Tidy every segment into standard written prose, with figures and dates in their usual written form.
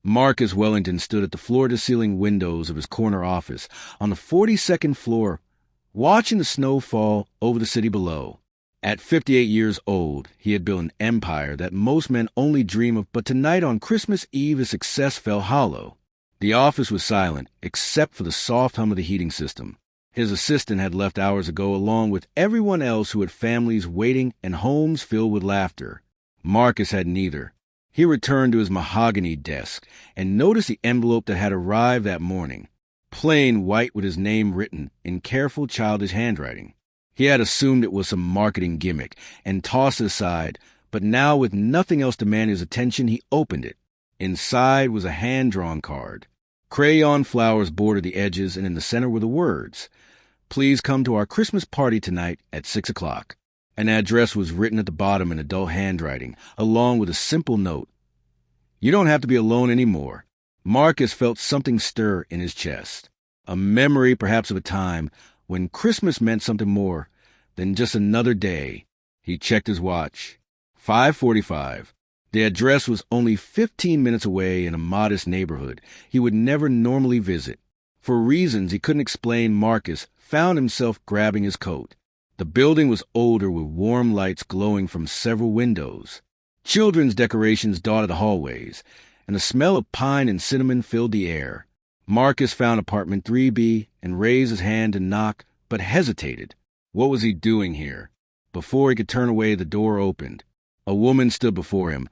Marcus Wellington stood at the floor-to-ceiling windows of his corner office on the 42nd floor, watching the snow fall over the city below. At 58 years old, he had built an empire that most men only dream of, but tonight on Christmas Eve his success fell hollow. The office was silent, except for the soft hum of the heating system. His assistant had left hours ago along with everyone else who had families waiting and homes filled with laughter. Marcus had neither. He returned to his mahogany desk and noticed the envelope that had arrived that morning, plain white with his name written in careful childish handwriting. He had assumed it was some marketing gimmick and tossed it aside, but now with nothing else demanding his attention, he opened it. Inside was a hand-drawn card. Crayon flowers bordered the edges, and in the center were the words, "Please come to our Christmas party tonight at 6 o'clock. An address was written at the bottom in adult handwriting, along with a simple note. "You don't have to be alone anymore." Marcus felt something stir in his chest, a memory perhaps of a time when Christmas meant something more than just another day. He checked his watch. 5:45. The address was only 15 minutes away in a modest neighborhood he would never normally visit. For reasons he couldn't explain, Marcus found himself grabbing his coat. The building was older with warm lights glowing from several windows. Children's decorations dotted the hallways, and the smell of pine and cinnamon filled the air. Marcus found apartment 3B and raised his hand to knock, but hesitated. What was he doing here? Before he could turn away, the door opened. A woman stood before him,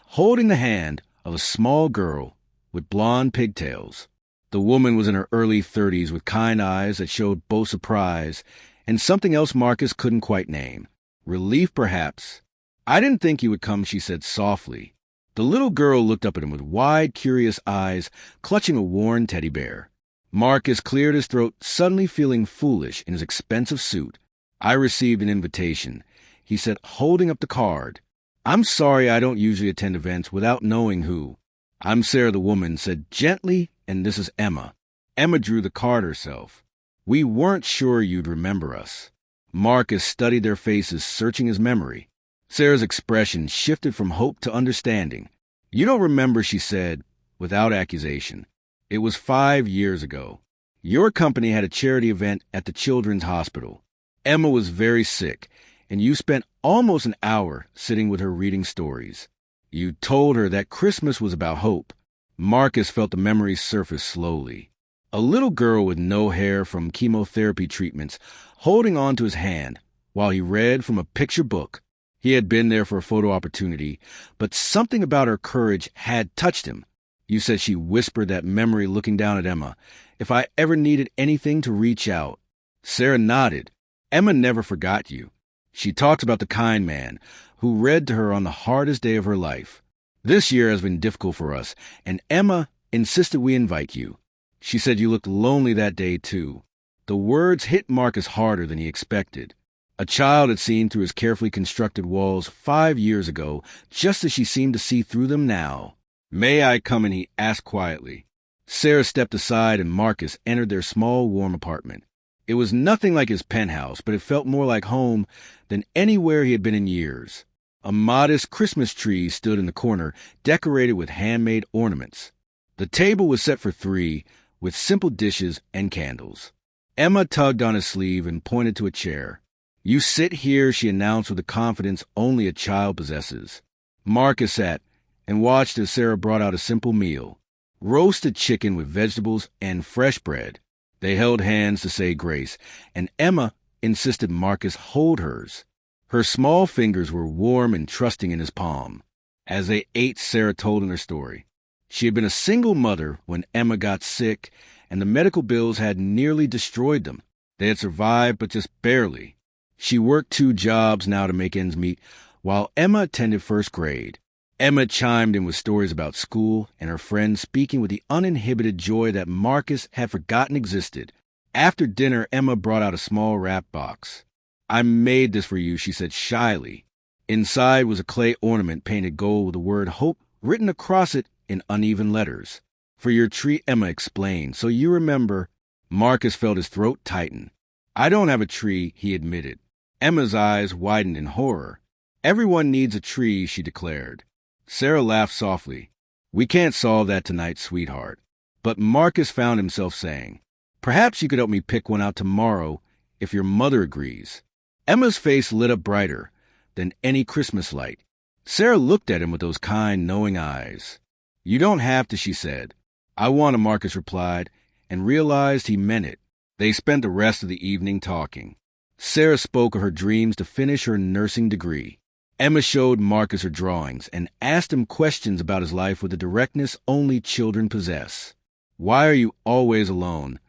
holding the hand of a small girl with blonde pigtails. The woman was in her early 30s with kind eyes that showed both surprise and something else Marcus couldn't quite name. Relief, perhaps. "I didn't think you would come," she said softly. The little girl looked up at him with wide, curious eyes, clutching a worn teddy bear. Marcus cleared his throat, suddenly feeling foolish in his expensive suit. "I received an invitation," he said, holding up the card. "I'm sorry I don't usually attend events without knowing who." "I'm Sarah," the woman said gently, "and this is Emma." Emma drew the card herself. "We weren't sure you'd remember us." Marcus studied their faces, searching his memory. Sarah's expression shifted from hope to understanding. "You don't remember," she said, without accusation. "It was 5 years ago. Your company had a charity event at the children's hospital. Emma was very sick, and you spent almost an hour sitting with her reading stories. You told her that Christmas was about hope." Marcus felt the memories surface slowly. A little girl with no hair from chemotherapy treatments, holding on to his hand while he read from a picture book. He had been there for a photo opportunity, but something about her courage had touched him. "You said," she whispered that memory, looking down at Emma, "if I ever needed anything to reach out." Sarah nodded. "Emma never forgot you. She talked about the kind man who read to her on the hardest day of her life. This year has been difficult for us, and Emma insisted we invite you. She said you looked lonely that day, too." The words hit Marcus harder than he expected. A child had seen through his carefully constructed walls 5 years ago, just as she seemed to see through them now. "May I come in?" he asked quietly. Sarah stepped aside and Marcus entered their small, warm apartment. It was nothing like his penthouse, but it felt more like home than anywhere he had been in years. A modest Christmas tree stood in the corner, decorated with handmade ornaments. The table was set for 3, with simple dishes and candles. Emma tugged on his sleeve and pointed to a chair. "You sit here," she announced with the confidence only a child possesses. Marcus sat and watched as Sarah brought out a simple meal, roasted chicken with vegetables and fresh bread. They held hands to say grace, and Emma insisted Marcus hold hers. Her small fingers were warm and trusting in his palm. As they ate, Sarah told in her story. She had been a single mother when Emma got sick, and the medical bills had nearly destroyed them. They had survived, but just barely. She worked 2 jobs now to make ends meet, while Emma attended first grade. Emma chimed in with stories about school and her friends, speaking with the uninhibited joy that Marcus had forgotten existed. After dinner, Emma brought out a small wrap box. "I made this for you," she said shyly. Inside was a clay ornament painted gold with the word hope written across it in uneven letters. "For your tree," Emma explained, "so you remember." Marcus felt his throat tighten. "I don't have a tree," he admitted. Emma's eyes widened in horror. "Everyone needs a tree," she declared. Sarah laughed softly. "We can't solve that tonight, sweetheart." But Marcus found himself saying, "Perhaps you could help me pick one out tomorrow if your mother agrees." Emma's face lit up brighter than any Christmas light. Sarah looked at him with those kind, knowing eyes. "You don't have to," she said. "I want to," Marcus replied, and realized he meant it. They spent the rest of the evening talking. Sarah spoke of her dreams to finish her nursing degree. Emma showed Marcus her drawings and asked him questions about his life with the directness only children possess. "Why are you always alone?"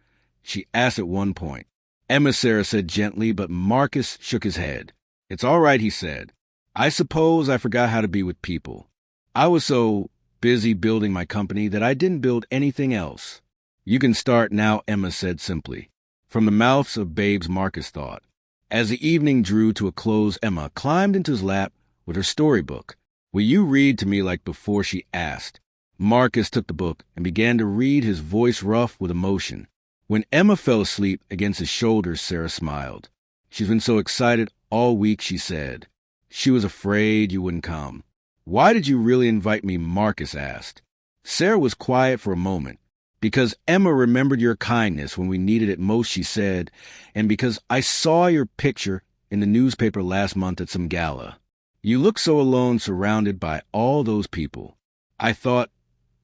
she asked at one point. "Emma," Sarah said gently, but Marcus shook his head. "It's all right," he said. "I suppose I forgot how to be with people. I was so busy building my company that I didn't build anything else." "You can start now," Emma said simply. From the mouths of babes, Marcus thought. As the evening drew to a close, Emma climbed into his lap with her storybook. "Will you read to me like before?" she asked. Marcus took the book and began to read, his voice rough with emotion. When Emma fell asleep against his shoulders, Sarah smiled. "She's been so excited all week," she said. "She was afraid you wouldn't come." "Why did you really invite me?" Marcus asked. Sarah was quiet for a moment. "Because Emma remembered your kindness when we needed it most," she said, "and because I saw your picture in the newspaper last month at some gala. You look so alone, surrounded by all those people. I thought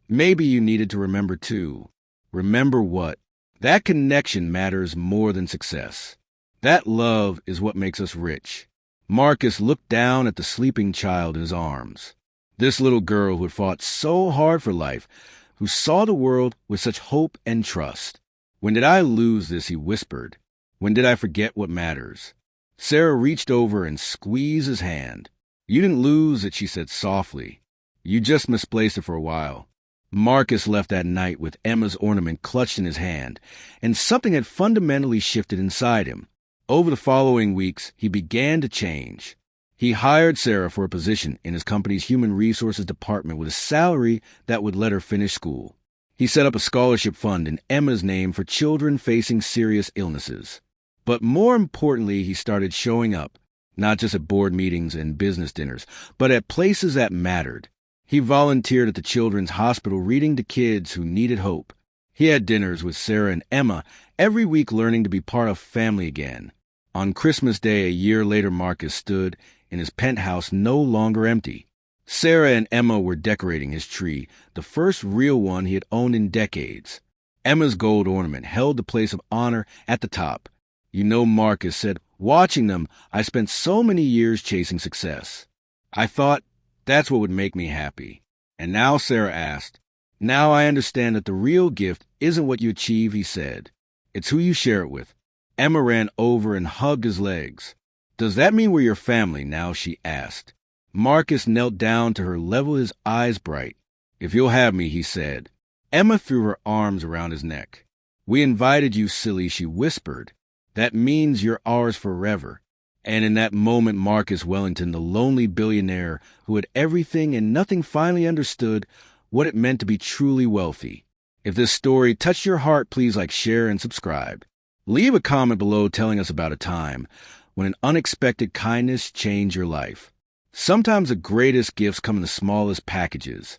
maybe you needed to remember too." "Remember what?" "That connection matters more than success. That love is what makes us rich." Marcus looked down at the sleeping child in his arms. This little girl who had fought so hard for life, who saw the world with such hope and trust. "When did I lose this?" he whispered. "When did I forget what matters?" Sarah reached over and squeezed his hand. "You didn't lose it," she said softly. "You just misplaced it for a while." Marcus left that night with Emma's ornament clutched in his hand, and something had fundamentally shifted inside him. Over the following weeks, he began to change. He hired Sarah for a position in his company's human resources department with a salary that would let her finish school. He set up a scholarship fund in Emma's name for children facing serious illnesses. But more importantly, he started showing up, not just at board meetings and business dinners, but at places that mattered. He volunteered at the children's hospital reading to kids who needed hope. He had dinners with Sarah and Emma every week, learning to be part of family again. On Christmas Day, a year later, Marcus stood in his penthouse, no longer empty. Sarah and Emma were decorating his tree, the first real one he had owned in decades. Emma's gold ornament held the place of honor at the top. "You know," Marcus said, "watching them, I spent so many years chasing success. I thought that's what would make me happy." "And now?" Sarah asked. "Now I understand that the real gift isn't what you achieve," he said. "It's who you share it with." Emma ran over and hugged his legs. "Does that mean we're your family now?" she asked. Marcus knelt down to her, level his eyes bright. "If you'll have me," he said. Emma threw her arms around his neck. "We invited you, silly," she whispered. "That means you're ours forever." And in that moment, Marcus Wellington, the lonely billionaire who had everything and nothing, finally understood what it meant to be truly wealthy. If this story touched your heart, please like, share, and subscribe. Leave a comment below telling us about a time when an unexpected kindness changed your life. Sometimes the greatest gifts come in the smallest packages.